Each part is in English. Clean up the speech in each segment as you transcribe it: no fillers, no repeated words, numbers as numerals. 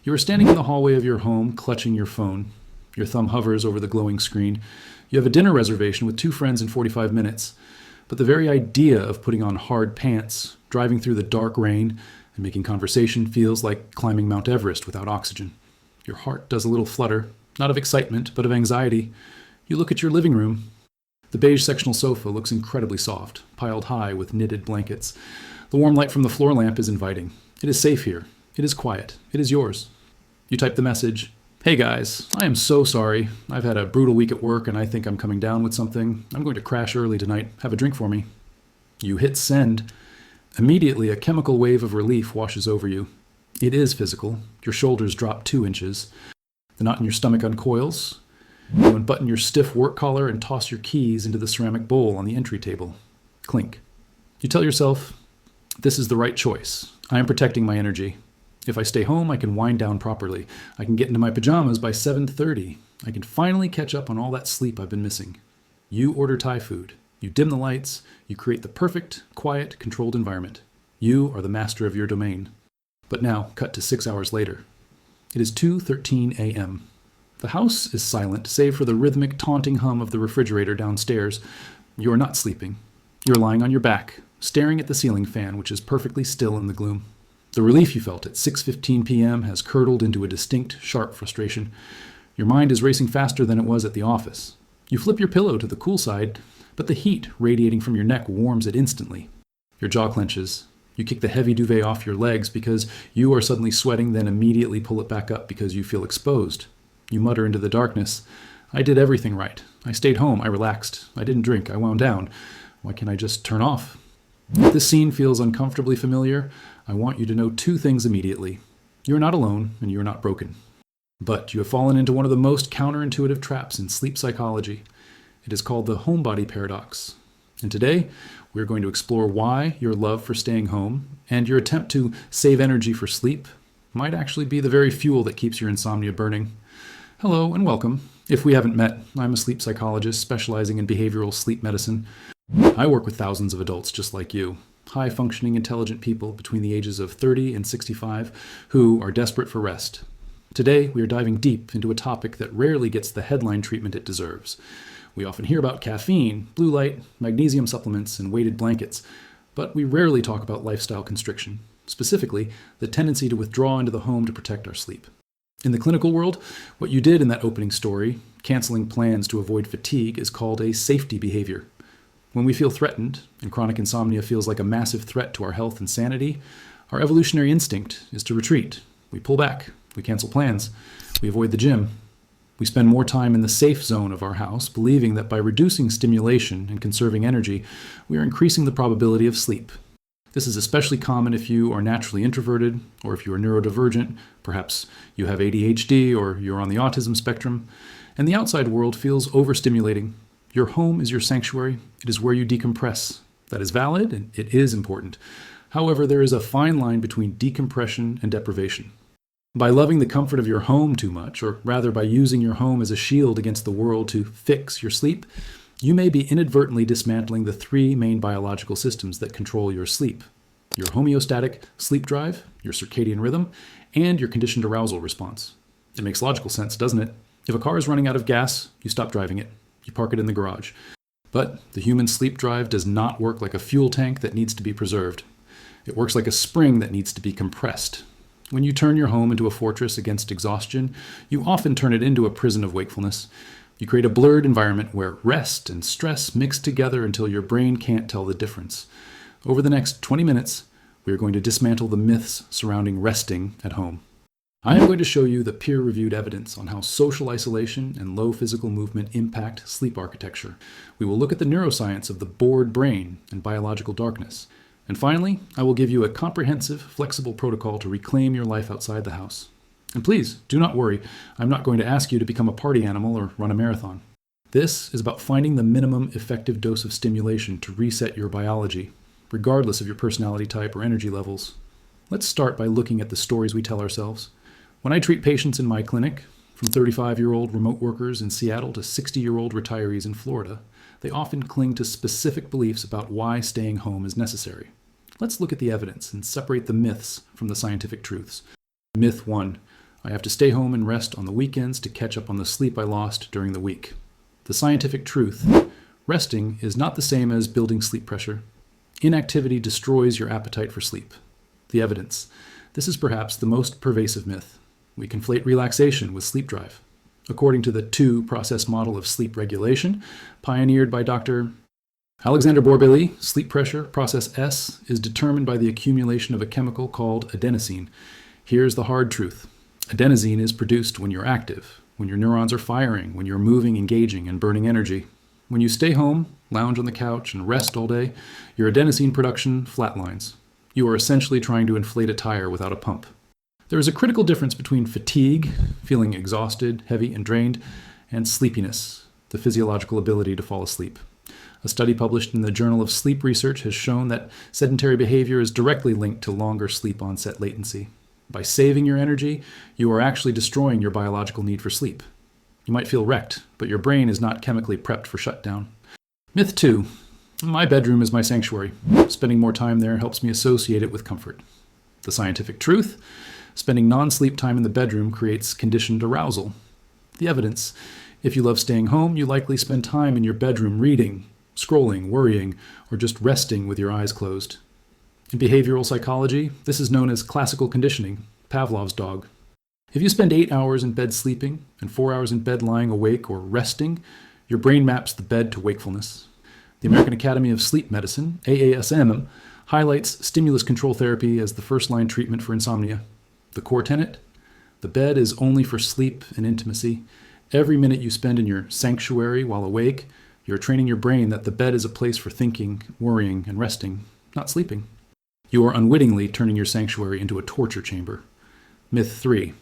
You are standing in the hallway of your home, clutching your phone. Your thumb hovers over the glowing screen. You have a dinner reservation with 2 friends in 45 minutes. But the very idea of putting on hard pants, driving through the dark rain, and making conversation feels like climbing Mount Everest without oxygen. Your heart does a little flutter, not of excitement, but of anxiety. You look at your living room. The beige sectional sofa looks incredibly soft, piled high with knitted blankets. The warm light from the floor lamp is inviting. It is safe here. It is quiet. It is yours. You type the message, "Hey guys, I am so sorry. I've had a brutal week at work and I think I'm coming down with something. I'm going to crash early tonight. Have a drink for me." You hit send. Immediately, a chemical wave of relief washes over you. It is physical. Your shoulders drop 2 inches. The knot in your stomach uncoils. You unbutton your stiff work collar and toss your keys into the ceramic bowl on the entry table. Clink. You tell yourself, "This is the right choice. I am protecting my energy. If I stay home, I can wind down properly. I can get into my pajamas by 7:30. I can finally catch up on all that sleep I've been missing." You order Thai food. You dim the lights. You create the perfect, quiet, controlled environment. You are the master of your domain. But now, cut to 6 hours later. It is 2:13 a.m. The house is silent, save for the rhythmic, taunting hum of the refrigerator downstairs. You are not sleeping. You are lying on your back, staring at the ceiling fan, which is perfectly still in the gloom. The relief you felt at 6:15 p.m. has curdled into a distinct, sharp frustration. Your mind is racing faster than it was at the office. You flip your pillow to the cool side, but the heat radiating from your neck warms it instantly. Your jaw clenches. You kick the heavy duvet off your legs because you are suddenly sweating, then immediately pull it back up because you feel exposed. You mutter into the darkness, "I did everything right. I stayed home. I relaxed. I didn't drink. I wound down. Why can't I just turn off?" If this scene feels uncomfortably familiar, I want you to know 2 things immediately. You are not alone, and you are not broken. But you have fallen into one of the most counterintuitive traps in sleep psychology. It is called the Homebody Paradox. And today, we are going to explore why your love for staying home and your attempt to save energy for sleep might actually be the very fuel that keeps your insomnia burning. Hello and welcome. If we haven't met, I'm a sleep psychologist specializing in behavioral sleep medicine. I work with thousands of adults just like you, high-functioning, intelligent people between the ages of 30 and 65 who are desperate for rest. Today, we are diving deep into a topic that rarely gets the headline treatment it deserves. We often hear about caffeine, blue light, magnesium supplements, and weighted blankets, but we rarely talk about lifestyle constriction, specifically the tendency to withdraw into the home to protect our sleep. In the clinical world, what you did in that opening story, canceling plans to avoid fatigue, is called a safety behavior. When we feel threatened, and chronic insomnia feels like a massive threat to our health and sanity, our evolutionary instinct is to retreat. We pull back. We cancel plans. We avoid the gym. We spend more time in the safe zone of our house, believing that by reducing stimulation and conserving energy, we are increasing the probability of sleep. This is especially common if you are naturally introverted, or if you are neurodivergent, perhaps you have ADHD, or you're on the autism spectrum, and the outside world feels overstimulating. Your home is your sanctuary. It is where you decompress. That is valid, and it is important. However, there is a fine line between decompression and deprivation. By loving the comfort of your home too much, or rather by using your home as a shield against the world to fix your sleep, you may be inadvertently dismantling the 3 main biological systems that control your sleep: your homeostatic sleep drive, your circadian rhythm, and your conditioned arousal response. It makes logical sense, doesn't it? If a car is running out of gas, you stop driving it. You park it in the garage. But the human sleep drive does not work like a fuel tank that needs to be preserved. It works like a spring that needs to be compressed. When you turn your home into a fortress against exhaustion, you often turn it into a prison of wakefulness. You create a blurred environment where rest and stress mix together until your brain can't tell the difference. Over the next 20 minutes, we are going to dismantle the myths surrounding resting at home. I am going to show you the peer-reviewed evidence on how social isolation and low physical movement impact sleep architecture. We will look at the neuroscience of the bored brain and biological darkness. And finally, I will give you a comprehensive, flexible protocol to reclaim your life outside the house. And please, do not worry, I'm not going to ask you to become a party animal or run a marathon. This is about finding the minimum effective dose of stimulation to reset your biology, regardless of your personality type or energy levels. Let's start by looking at the stories we tell ourselves. When I treat patients in my clinic, from 35-year-old remote workers in Seattle to 60-year-old retirees in Florida, they often cling to specific beliefs about why staying home is necessary. Let's look at the evidence and separate the myths from the scientific truths. Myth 1. I have to stay home and rest on the weekends to catch up on the sleep I lost during the week. The scientific truth: resting is not the same as building sleep pressure. Inactivity destroys your appetite for sleep. The evidence: this is perhaps the most pervasive myth. We conflate relaxation with sleep drive. According to the two-process model of sleep regulation, pioneered by Dr. Alexander Borbély, sleep pressure, process S, is determined by the accumulation of a chemical called adenosine. Here's the hard truth. Adenosine is produced when you're active, when your neurons are firing, when you're moving, engaging, and burning energy. When you stay home, lounge on the couch, and rest all day, your adenosine production flatlines. You are essentially trying to inflate a tire without a pump. There is a critical difference between fatigue, feeling exhausted, heavy, and drained, and sleepiness, the physiological ability to fall asleep. A study published in the Journal of Sleep Research has shown that sedentary behavior is directly linked to longer sleep onset latency. By saving your energy, you are actually destroying your biological need for sleep. You might feel wrecked, but your brain is not chemically prepped for shutdown. Myth 2. My bedroom is my sanctuary. Spending more time there helps me associate it with comfort. The scientific truth: spending non-sleep time in the bedroom creates conditioned arousal. The evidence: if you love staying home, you likely spend time in your bedroom reading, scrolling, worrying, or just resting with your eyes closed. In behavioral psychology, this is known as classical conditioning, Pavlov's dog. If you spend 8 hours in bed sleeping and 4 hours in bed lying awake or resting, your brain maps the bed to wakefulness. The American Academy of Sleep Medicine, AASM, highlights stimulus control therapy as the first-line treatment for insomnia. The core tenet: the bed is only for sleep and intimacy. Every minute you spend in your sanctuary while awake, you're training your brain that the bed is a place for thinking, worrying, and resting, not sleeping. You are unwittingly turning your sanctuary into a torture chamber. Myth 3.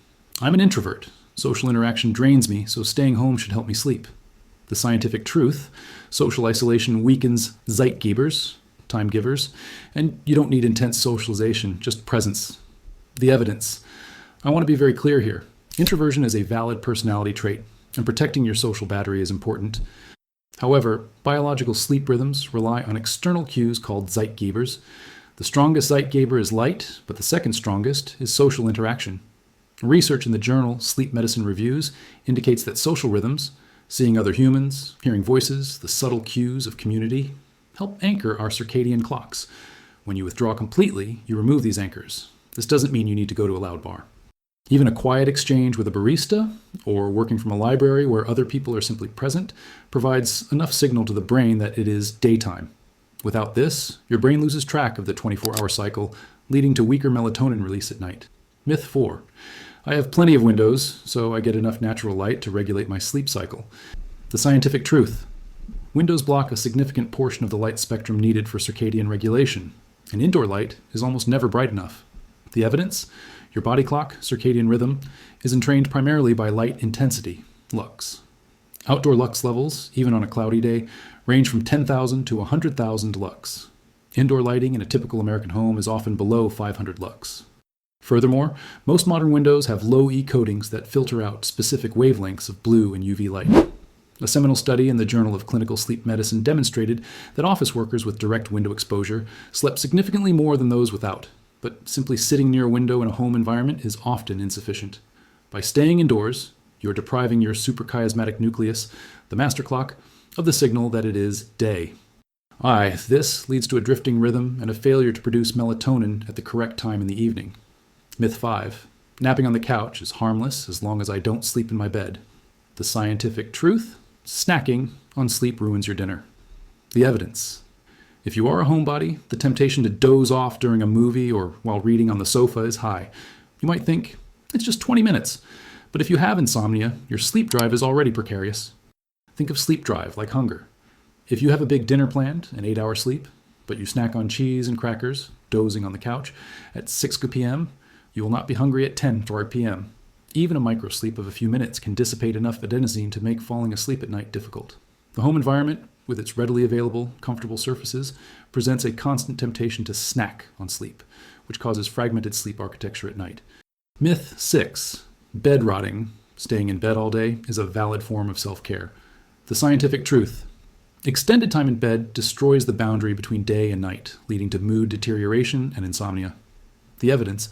I'm an introvert. Social interaction drains me, so staying home should help me sleep. The scientific truth: social isolation weakens Zeitgebers, time givers, and you don't need intense socialization, just presence. The evidence: I want to be very clear here. Introversion is a valid personality trait, and protecting your social battery is important. However, biological sleep rhythms rely on external cues called Zeitgebers. The strongest Zeitgeber is light, but the second strongest is social interaction. Research in the journal Sleep Medicine Reviews indicates that social rhythms, seeing other humans, hearing voices, the subtle cues of community, help anchor our circadian clocks. When you withdraw completely, you remove these anchors. This doesn't mean you need to go to a loud bar. Even a quiet exchange with a barista, or working from a library where other people are simply present, provides enough signal to the brain that it is daytime. Without this, your brain loses track of the 24-hour cycle, leading to weaker melatonin release at night. Myth 4. I have plenty of windows, so I get enough natural light to regulate my sleep cycle. The scientific truth: windows block a significant portion of the light spectrum needed for circadian regulation, and indoor light is almost never bright enough. The evidence: your body clock, circadian rhythm, is entrained primarily by light intensity, lux. Outdoor lux levels, even on a cloudy day, range from 10,000 to 100,000 lux. Indoor lighting in a typical American home is often below 500 lux. Furthermore, most modern windows have low E coatings that filter out specific wavelengths of blue and UV light. A seminal study in the Journal of Clinical Sleep Medicine demonstrated that office workers with direct window exposure slept significantly more than those without, but simply sitting near a window in a home environment is often insufficient. By staying indoors, you're depriving your suprachiasmatic nucleus, the master clock, of the signal that it is day. This leads to a drifting rhythm and a failure to produce melatonin at the correct time in the evening. Myth 5. Napping on the couch is harmless as long as I don't sleep in my bed. The scientific truth: snacking on sleep ruins your dinner. The evidence: if you are a homebody, the temptation to doze off during a movie or while reading on the sofa is high. You might think, it's just 20 minutes. But if you have insomnia, your sleep drive is already precarious. Think of sleep drive like hunger. If you have a big dinner planned, an 8-hour sleep, but you snack on cheese and crackers, dozing on the couch, at 6 p.m., you will not be hungry at 10 p.m. Even a microsleep of a few minutes can dissipate enough adenosine to make falling asleep at night difficult. The home environment, with its readily available, comfortable surfaces, presents a constant temptation to snack on sleep, which causes fragmented sleep architecture at night. Myth 6. Bed rotting, staying in bed all day, is a valid form of self-care. The scientific truth: extended time in bed destroys the boundary between day and night, leading to mood deterioration and insomnia. The evidence: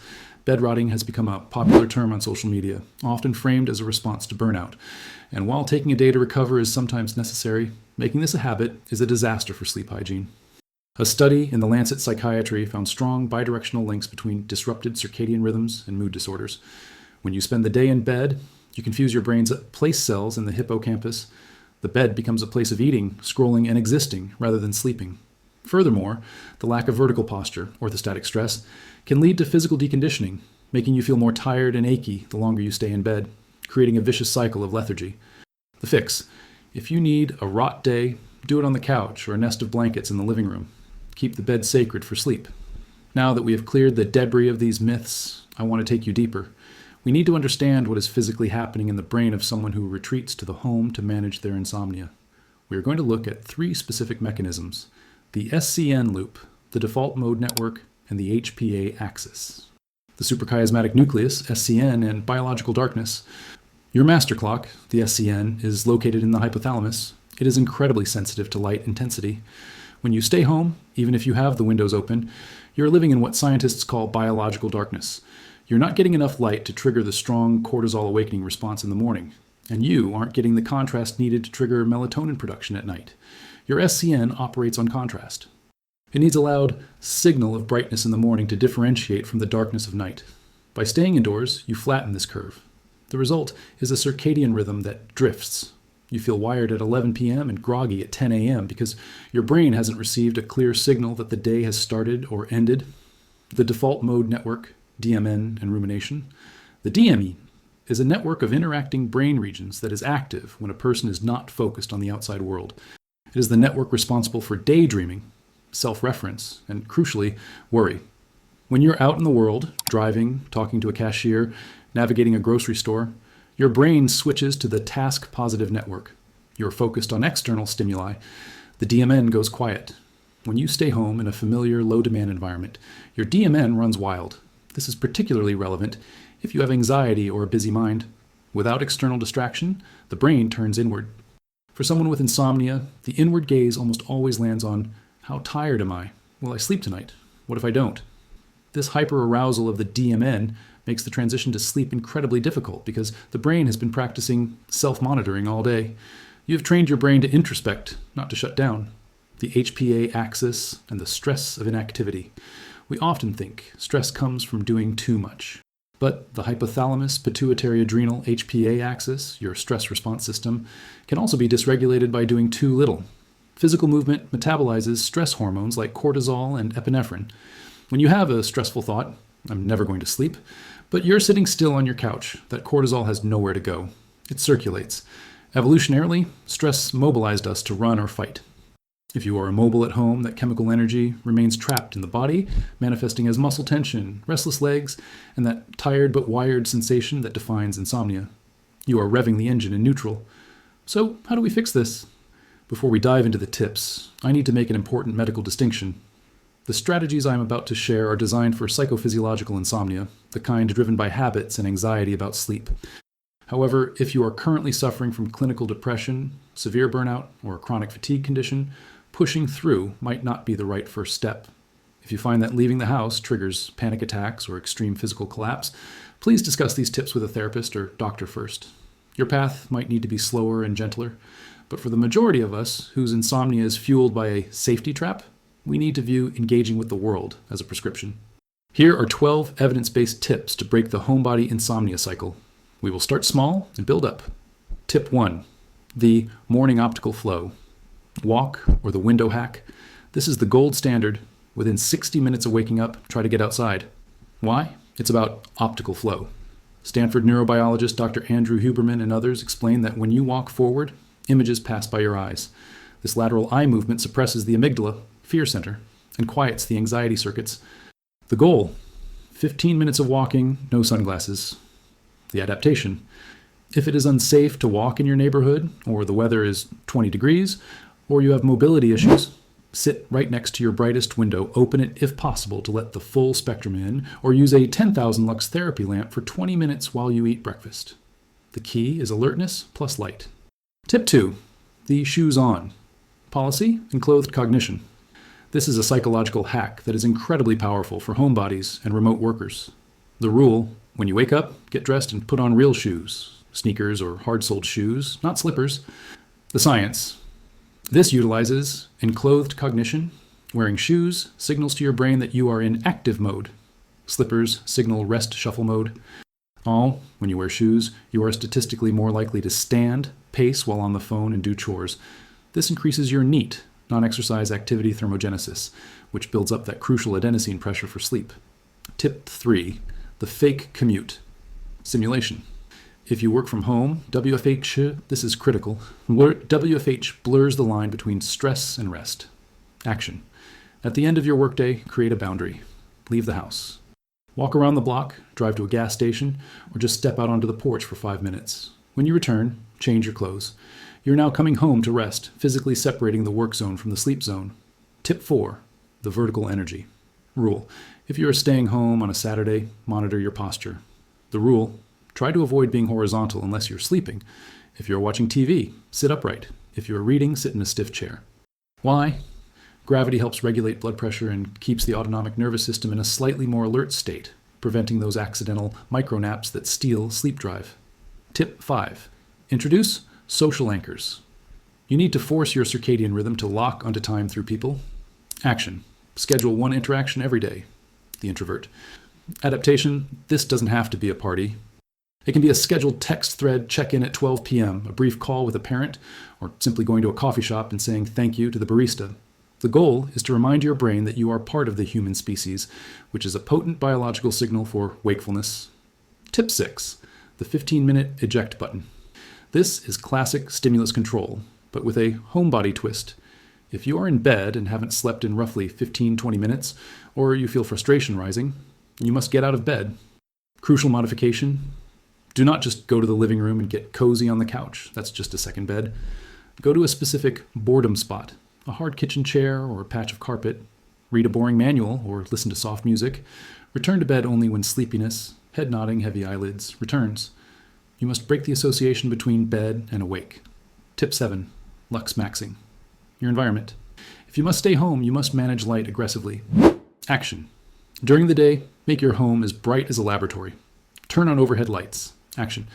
Bed rotting has become a popular term on social media, often framed as a response to burnout. And while taking a day to recover is sometimes necessary, making this a habit is a disaster for sleep hygiene. A study in the Lancet Psychiatry found strong bidirectional links between disrupted circadian rhythms and mood disorders. When you spend the day in bed, you confuse your brain's place cells in the hippocampus. The bed becomes a place of eating, scrolling, and existing rather than sleeping. Furthermore, the lack of vertical posture, orthostatic stress, can lead to physical deconditioning, making you feel more tired and achy the longer you stay in bed, creating a vicious cycle of lethargy. The fix: if you need a rot day, do it on the couch or a nest of blankets in the living room. Keep the bed sacred for sleep. Now that we have cleared the debris of these myths, I want to take you deeper. We need to understand what is physically happening in the brain of someone who retreats to the home to manage their insomnia. We are going to look at 3 specific mechanisms: the SCN loop, the default mode network, and the HPA axis. The suprachiasmatic nucleus, SCN, and biological darkness. Your master clock, the SCN, is located in the hypothalamus. It is incredibly sensitive to light intensity. When you stay home, even if you have the windows open, you're living in what scientists call biological darkness. You're not getting enough light to trigger the strong cortisol awakening response in the morning, and you aren't getting the contrast needed to trigger melatonin production at night. Your SCN operates on contrast. It needs a loud signal of brightness in the morning to differentiate from the darkness of night. By staying indoors, you flatten this curve. The result is a circadian rhythm that drifts. You feel wired at 11 p.m. and groggy at 10 a.m. because your brain hasn't received a clear signal that the day has started or ended. The default mode network, DMN and rumination. The DME is a network of interacting brain regions that is active when a person is not focused on the outside world. It is the network responsible for daydreaming, self-reference, and crucially, worry. When you're out in the world, driving, talking to a cashier, navigating a grocery store, your brain switches to the task-positive network. You're focused on external stimuli. The DMN goes quiet. When you stay home in a familiar, low-demand environment, your DMN runs wild. This is particularly relevant if you have anxiety or a busy mind. Without external distraction, the brain turns inward. For someone with insomnia, the inward gaze almost always lands on, how tired am I? Will I sleep tonight? What if I don't? This hyperarousal of the DMN makes the transition to sleep incredibly difficult because the brain has been practicing self-monitoring all day. You have trained your brain to introspect, not to shut down. The HPA axis and the stress of inactivity. We often think stress comes from doing too much. But the hypothalamus pituitary adrenal HPA axis, your stress response system, can also be dysregulated by doing too little. Physical movement metabolizes stress hormones like cortisol and epinephrine. When you have a stressful thought, I'm never going to sleep, but you're sitting still on your couch, that cortisol has nowhere to go. It circulates. Evolutionarily, stress mobilized us to run or fight. If you are immobile at home, that chemical energy remains trapped in the body, manifesting as muscle tension, restless legs, and that tired but wired sensation that defines insomnia. You are revving the engine in neutral. So, how do we fix this? Before we dive into the tips, I need to make an important medical distinction. The strategies I am about to share are designed for psychophysiological insomnia, the kind driven by habits and anxiety about sleep. However, if you are currently suffering from clinical depression, severe burnout, or a chronic fatigue condition, pushing through might not be the right first step. If you find that leaving the house triggers panic attacks or extreme physical collapse, please discuss these tips with a therapist or doctor first. Your path might need to be slower and gentler, but for the majority of us whose insomnia is fueled by a safety trap, we need to view engaging with the world as a prescription. Here are 12 evidence-based tips to break the homebody insomnia cycle. We will start small and build up. Tip 1. The morning optical flow. Walk, or the window hack. This is the gold standard. Within 60 minutes of waking up, try to get outside. Why? It's about optical flow. Stanford neurobiologist Dr. Andrew Huberman and others explain that when you walk forward, images pass by your eyes. This lateral eye movement suppresses the amygdala, fear center, and quiets the anxiety circuits. The goal: 15 minutes of walking, no sunglasses. The adaptation: if it is unsafe to walk in your neighborhood, or the weather is 20 degrees, or you have mobility issues, sit right next to your brightest window, open it if possible to let the full spectrum in, or use a 10,000 lux therapy lamp for 20 minutes while you eat breakfast. The key is alertness plus light. Tip 2. The shoes on. Policy and clothed cognition. This is a psychological hack that is incredibly powerful for homebodies and remote workers. The rule: when you wake up, get dressed and put on real shoes, sneakers or hard-soled shoes, not slippers. The science: this utilizes enclothed cognition. Wearing shoes signals to your brain that you are in active mode. Slippers signal rest shuffle mode. When you wear shoes, you are statistically more likely to stand, pace while on the phone, and do chores. This increases your NEAT, non-exercise activity thermogenesis, which builds up that crucial adenosine pressure for sleep. Tip 3, the fake commute. Simulation. If you work from home, WFH, this is critical. WFH blurs the line between stress and rest. Action. At the end of your workday, create a boundary. Leave the house. Walk around the block, drive to a gas station, or just step out onto the porch for 5 minutes. When you return, change your clothes. You're now coming home to rest, physically separating the work zone from the sleep zone. Tip 4, the vertical energy. Rule: if you are staying home on a Saturday, monitor your posture. The rule: try to avoid being horizontal unless you're sleeping. If you're watching TV, sit upright. If you're reading, sit in a stiff chair. Why? Gravity helps regulate blood pressure and keeps the autonomic nervous system in a slightly more alert state, preventing those accidental micronaps that steal sleep drive. Tip 5. Introduce social anchors. You need to force your circadian rhythm to lock onto time through people. Action. Schedule one interaction every day. The introvert. Adaptation. This doesn't have to be a party. It can be a scheduled text thread check-in at 12 p.m., a brief call with a parent, or simply going to a coffee shop and saying thank you to the barista. The goal is to remind your brain that you are part of the human species, which is a potent biological signal for wakefulness. Tip 6, the 15-minute eject button. This is classic stimulus control, but with a homebody twist. If you are in bed and haven't slept in roughly 15-20 minutes, or you feel frustration rising, you must get out of bed. Crucial modification: do not just go to the living room and get cozy on the couch. That's just a second bed. Go to a specific boredom spot. A hard kitchen chair or a patch of carpet. Read a boring manual or listen to soft music. Return to bed only when sleepiness, head nodding, heavy eyelids, returns. You must break the association between bed and awake. Tip 7, lux maxing. Your environment. If you must stay home, you must manage light aggressively. Action. During the day, make your home as bright as a laboratory. Turn on overhead lights. Action.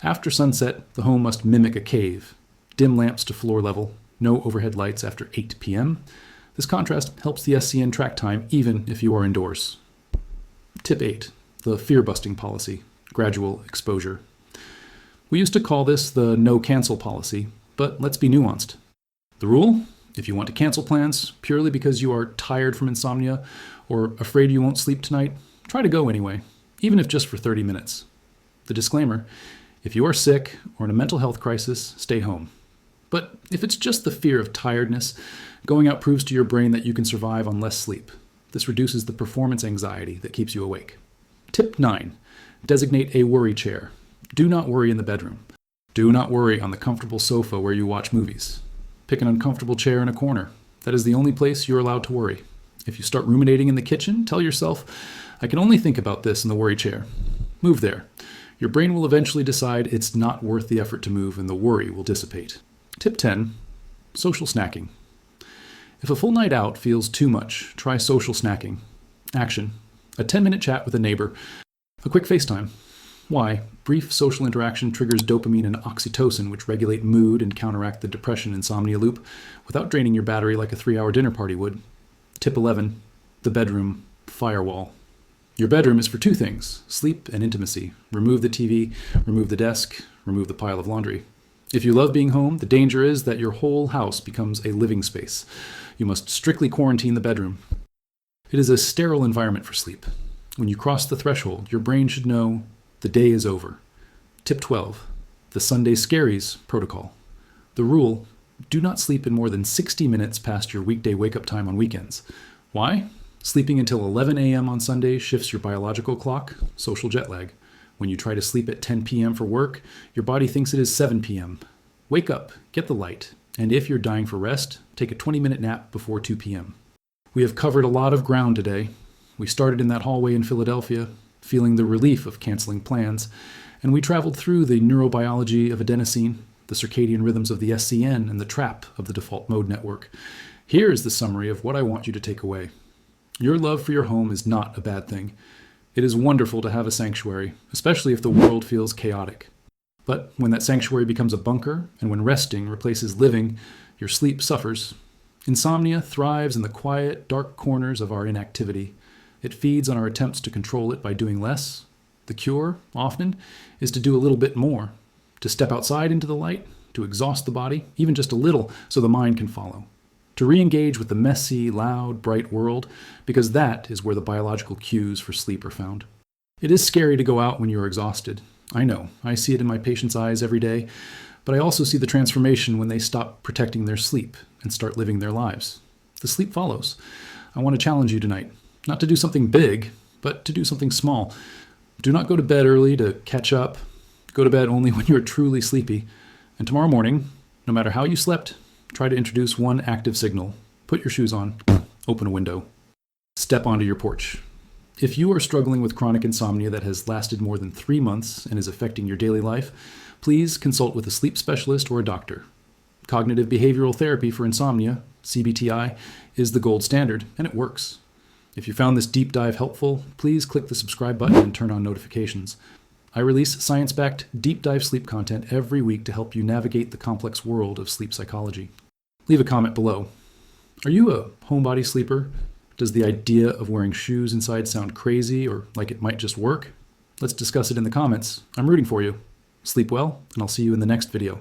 After sunset, the home must mimic a cave. Dim lamps to floor level. No overhead lights after 8 p.m. This contrast helps the SCN track time even if you are indoors. Tip 8, the fear-busting policy, gradual exposure. We used to call this the no-cancel policy, but let's be nuanced. The rule: if you want to cancel plans purely because you are tired from insomnia or afraid you won't sleep tonight, try to go anyway, even if just for 30 minutes. The disclaimer: if you are sick or in a mental health crisis, stay home. But if it's just the fear of tiredness, going out proves to your brain that you can survive on less sleep. This reduces the performance anxiety that keeps you awake. Tip 9. Designate a worry chair. Do not worry in the bedroom. Do not worry on the comfortable sofa where you watch movies. Pick an uncomfortable chair in a corner. That is the only place you're allowed to worry. If you start ruminating in the kitchen, tell yourself, I can only think about this in the worry chair. Move there. Your brain will eventually decide it's not worth the effort to move and the worry will dissipate. Tip 10, social snacking. If a full night out feels too much, try social snacking. Action: a 10-minute chat with a neighbor. A quick FaceTime. Why? Brief social interaction triggers dopamine and oxytocin, which regulate mood and counteract the depression-insomnia loop without draining your battery like a 3-hour dinner party would. Tip 11, the bedroom firewall. Your bedroom is for two things: sleep and intimacy. Remove the TV, remove the desk, remove the pile of laundry. If you love being home, the danger is that your whole house becomes a living space. You must strictly quarantine the bedroom. It is a sterile environment for sleep. When you cross the threshold, your brain should know the day is over. Tip 12, the Sunday Scaries protocol. The rule: do not sleep in more than 60 minutes past your weekday wake-up time on weekends. Why? Sleeping until 11 a.m. on Sunday shifts your biological clock, social jet lag. When you try to sleep at 10 p.m. for work, your body thinks it is 7 p.m. Wake up, get the light, and if you're dying for rest, take a 20-minute nap before 2 p.m. We have covered a lot of ground today. We started in that hallway in Philadelphia, feeling the relief of canceling plans, and we traveled through the neurobiology of adenosine, the circadian rhythms of the SCN, and the trap of the default mode network. Here is the summary of what I want you to take away. Your love for your home is not a bad thing. It is wonderful to have a sanctuary, especially if the world feels chaotic. But when that sanctuary becomes a bunker, and when resting replaces living, your sleep suffers. Insomnia thrives in the quiet, dark corners of our inactivity. It feeds on our attempts to control it by doing less. The cure, often, is to do a little bit more, to step outside into the light, to exhaust the body, even just a little, so the mind can follow. To re-engage with the messy, loud, bright world, because that is where the biological cues for sleep are found. It is scary to go out when you're exhausted. I know, I see it in my patients' eyes every day, but I also see the transformation when they stop protecting their sleep and start living their lives. The sleep follows. I want to challenge you tonight, not to do something big, but to do something small. Do not go to bed early to catch up. Go to bed only when you are truly sleepy. And tomorrow morning, no matter how you slept, try to introduce one active signal. Put your shoes on, open a window, step onto your porch. If you are struggling with chronic insomnia that has lasted more than 3 months and is affecting your daily life, please consult with a sleep specialist or a doctor. Cognitive behavioral therapy for insomnia, CBTI, is the gold standard, and it works. If you found this deep dive helpful, please click the subscribe button and turn on notifications. I release science-backed deep dive sleep content every week to help you navigate the complex world of sleep psychology. Leave a comment below. Are you a homebody sleeper? Does the idea of wearing shoes inside sound crazy or like it might just work? Let's discuss it in the comments. I'm rooting for you. Sleep well, and I'll see you in the next video.